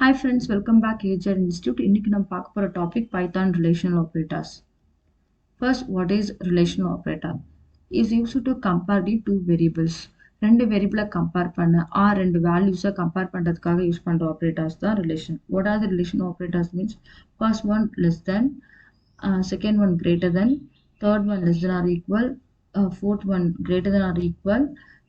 Hi friends, welcome back AJ Institute. இன்னைக்கு நம்ம பார்க்க போற topic Python relational operators. First, what is relational operator? Is used to compare the two variables. ரெண்டு வேரியபிளை compare பண்ண ரெண்டு வேல்யூஸை கம்பேர் பண்ணுறதுக்காக யூஸ் பண்ணுற ஆப்ரேட்டர்ஸ் தான் relation. What are the relation operators means? First one less than, second one greater than, third one less than or equal, fourth one greater than or equal,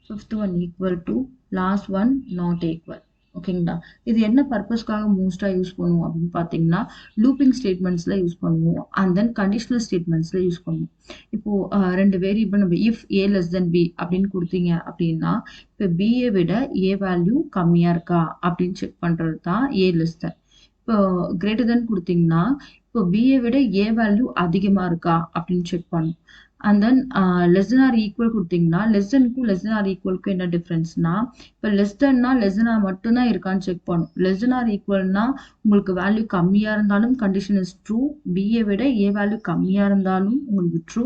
fifth one equal to, last one not equal. ஓகேங்களா, இது என்ன பர்பஸ்க்காக மோஸ்ட்டாக use பண்ணுவோம் அப்படின்னு பார்த்தீங்கன்னா looping ஸ்டேட்மெண்ட்ஸில் use பண்ணுவோம் அண்ட் தென் கண்டிஷனல் ஸ்டேட்மெண்ட்ஸில் யூஸ் பண்ணுவோம். இப்போது ரெண்டு வேரியபிள் நம்ம if A less than B அப்படின்னு கொடுத்தீங்க அப்படின்னா இப்போ பிஏ விட ஏ வேல்யூ கம்மியாக இருக்கா அப்படின்னு செக் பண்ணுறது தான் ஏ லெஸ் தென். இப்போ கிரேட்டர் தென் கொடுத்தீங்கன்னா இப்போ பிஏ விட ஏ வேல்யூ அதிகமாக இருக்கா அப்படின்னு செக் பண்ணும். And then less than or equal கொடுத்தீங்கன்னா லெஸ் தென்க்கும் லெஸ் தென் ஆர் ஈக்குவலுக்கும் என்ன டிஃப்ரென்ஸ்னா இப்போ லெஸ் தென்னா லெஸ் தென் ஆர் மட்டும்தான் இருக்கான்னு செக் பண்ணும். லெஸ் தென் ஆர் ஈக்குவல்னா உங்களுக்கு வேல்யூ கம்மியாக இருந்தாலும் கண்டிஷன் இஸ் ட்ரூ, பிஏ விட ஏ வேல்யூ கம்மியாக இருந்தாலும் உங்களுக்கு ட்ரூ,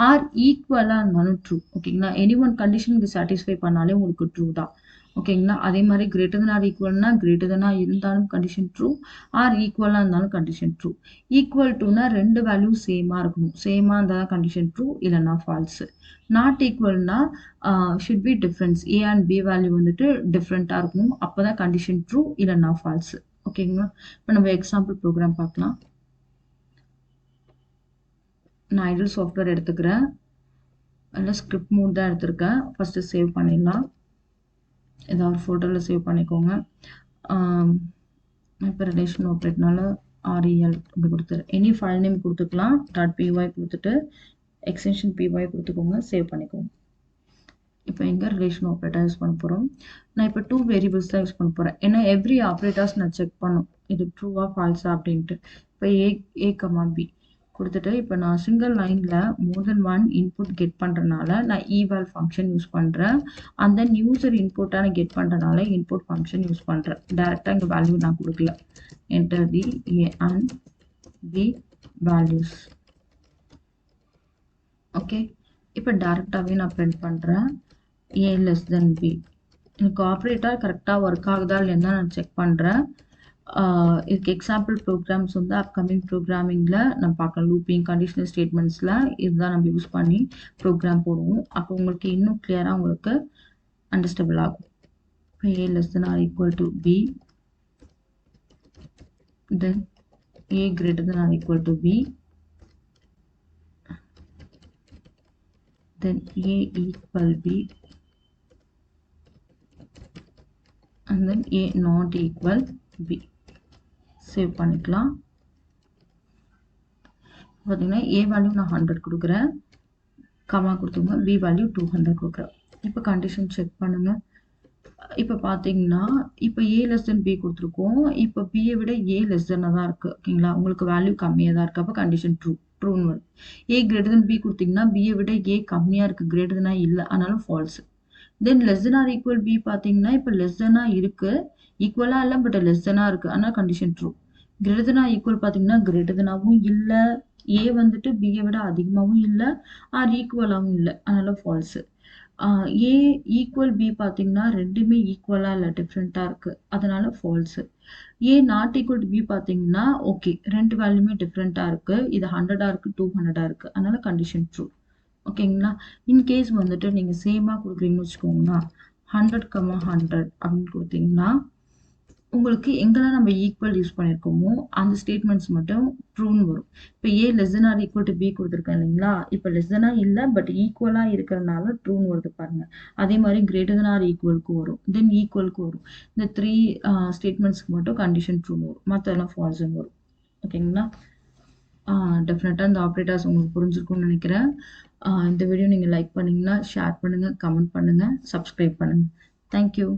ஆர் ஈக்குவலாக இருந்தாலும் ட்ரூ. ஓகேங்களா, எனி ஒன் கண்டிஷனுக்கு சாட்டிஸ்ஃபை பண்ணாலே உங்களுக்கு ட்ரூ தான். ஓகேங்களா, அதே மாதிரி கிரேட்டர் தென் ஆர் ஈக்குவல்னா கிரேட்டர் தெனா இருந்தாலும் கண்டிஷன் ட்ரூ, ஆர் ஈக்குவலாக இருந்தாலும் கண்டிஷன் ட்ரூ. ஈக்குவல் டுனா ரெண்டு வேல்யூ சேமாக இருக்கணும், சேமாக இருந்தால் தான் கண்டிஷன் ட்ரூ, இல்லைனா ஃபால்ஸு. நாட் ஈக்குவல்னா should be difference, A and B value வந்துட்டு டிஃப்ரெண்ட்டாக இருக்கணும், அப்போ தான் கண்டிஷன் ட்ரூ, இல்லைனா ஃபால்ஸு. ஓகேங்களா, இப்போ நம்ம எக்ஸாம்பிள் ப்ரோக்ராம் பார்க்கலாம். நான் ஐடல் சாஃப்ட்வேர் எடுத்துக்கிறேன், அதில் ஸ்கிரிப்ட் மோட் தான் எடுத்திருக்கேன். ஃபஸ்ட்டு சேவ் பண்ணிடலாம், ஏதாவது ஒரு ஃபோட்டோவில் சேவ் பண்ணிக்கோங்க. இப்போ ரிலேஷன் ஆப்ரேட்னால REL இப்படி கொடுத்துரு, எனி ஃபைல் நேம் கொடுத்துக்கலாம், .py கொடுத்துட்டு எக்ஸ்டென்ஷன் py கொடுத்துக்கோங்க, சேவ் பண்ணிக்கோங்க. இப்போ எங்கே ரிலேஷன் ஆப்ரேட்டர் யூஸ் பண்ண போகிறோம், நான் இப்போ 2 வேரியபிள்ஸ் தான் யூஸ் பண்ண போகிறேன். ஏன்னா எவ்ரி ஆப்ரேட்டர்ஸ் நான் செக் பண்ணும் இது ட்ரூவா ஃபால்ஸா அப்படின்ட்டு. இப்போ ஏ கமா பி கொடுத்துட்டு இப்போ நான் சிங்கிள் லைனில் மோர் தென் ஒன் இன்புட் கெட் பண்ணுறதுனால நான் eval ஃபங்க்ஷன் யூஸ் பண்ணுறேன். அண்ட் தென் யூசர் இன்புட்டாக நான் கெட் பண்ணுறதுனால இன்புட் ஃபங்க்ஷன் யூஸ் பண்ணுறேன். டேரெக்டாக இங்கே வேல்யூ நான் கொடுக்கல. Enter the A and B values. Okay, இப்போ டேரெக்டாகவே நான் பிரிண்ட் பண்ணுறேன் ஏ லெஸ் தென் பி. எனக்கு ஆப்ரேட்டர் கரெக்டாக ஒர்க் ஆகுதா இல்லைன்னா நான் செக் பண்ணுறேன். இதுக்கு எக்ஸாம்பிள் ப்ரோக்ராம்ஸ் வந்து அப்கமிங் ப்ரோக்ராமிங்கில் நம்ம பார்க்கலாம். லூப்பிங் கண்டிஷனல் ஸ்டேட்மெண்ட்ஸில் இதுதான் நம்ம யூஸ் பண்ணி ப்ரோக்ராம் போடுவோம். அப்போ உங்களுக்கு இன்னும் கிளியராக உங்களுக்கு அண்டர்ஸ்டாண்டபிள் ஆகும். இப்போ A less than or equal to B, then A greater than or equal to B, then A equal B, and then a not equal b. Save பண்ணிக்கலாம். பார்த்தீங்கன்னா a வேல்யூ நான் 100 கொடுக்குறேன், கமா கொடுத்துங்க, b வேல்யூ 200 கொடுக்குறேன். இப்போ condition check பண்ணுங்க. இப்போ பார்த்தீங்கன்னா இப்போ a லெஸ் தென் b கொடுத்துருக்கோம், இப்போ b விட a லெஸ் தென்னாக தான் இருக்குது. ஓகேங்களா, உங்களுக்கு வேல்யூ கம்மியாக தான் இருக்குது, அப்போ கண்டிஷன் ட்ரூன்னு வரும். a கிரேட்டர் தென் b கொடுத்தீங்கன்னா b விட a கம்மியாக இருக்குது, கிரேட்டர் தெனாக இல்லை, அதனால false. Then less than or equal B பார்த்தீங்கன்னா இப்போ லெஸ் தெனாக இருக்குது, ஈக்குவலாக இல்லை, பட் லெஸ் தெனாக இருக்குது, ஆனால் கண்டிஷன் ட்ரூ. கிரேட்டர் தெனாக ஈக்குவல் பார்த்தீங்கன்னா கிரேட்டர் தெனாகவும் இல்லை, ஏ வந்துட்டு பியை விட அதிகமாகவும் இல்லை, ஆர் ஈக்குவலாகவும் இல்லை, அதனால் ஃபால்ஸு. ஏ ஈக்குவல் பி பார்த்தீங்கன்னா ரெண்டுமே ஈக்குவலாக இல்லை, டிஃப்ரெண்ட்டாக இருக்குது, அதனால false. A not equal to B பார்த்தீங்கன்னா ஓகே, ரெண்டு வேல்யூமே டிஃப்ரெண்ட்டாக இருக்குது, இது 100 இருக்குது, 200 இருக்குது, அதனால கண்டிஷன் ட்ரூ. ஓகேங்களா, இன்கேஸ் வந்துட்டு நீங்கள் சேமாக கொடுக்குறீங்கன்னு வச்சுக்கோங்களா, 100,100 அப்படின்னு கொடுத்தீங்கன்னா உங்களுக்கு எங்கெல்லாம் நம்ம ஈக்குவல் யூஸ் பண்ணியிருக்கோமோ அந்த ஸ்டேட்மெண்ட்ஸ் மட்டும் ட்ரூன்னு வரும். இப்போ A less than or equal to B கொடுத்துருக்கேன் இல்லைங்களா, இப்போ லெஸ் தெனாக இல்லை பட் ஈக்குவலாக இருக்கிறதுனால ட்ரூன்னு வருது பாருங்க. அதே மாதிரி கிரேட்டர் தென் ஆர் ஈக்குவலுக்கு வரும், தென் ஈக்குவலுக்கு வரும். இந்த 3 ஸ்டேட்மெண்ட்ஸ்க்கு மட்டும் கண்டிஷன் ட்ரூன்னு வரும், மற்றெல்லாம் ஃபால்ஸ்ன்னு வரும். ஓகேங்களா, டெஃபினட்டாக இந்த ஆப்ரேட்டர்ஸ் உங்களுக்கு புரிஞ்சிருக்கும்னு நினைக்கிறேன். இந்த வீடியோ நீங்கள் லைக் பண்ணிங்கன்னா ஷேர் பண்ணுங்கள், கமெண்ட் பண்ணுங்கள், சப்ஸ்கிரைப் பண்ணுங்கள். தேங்க்யூ.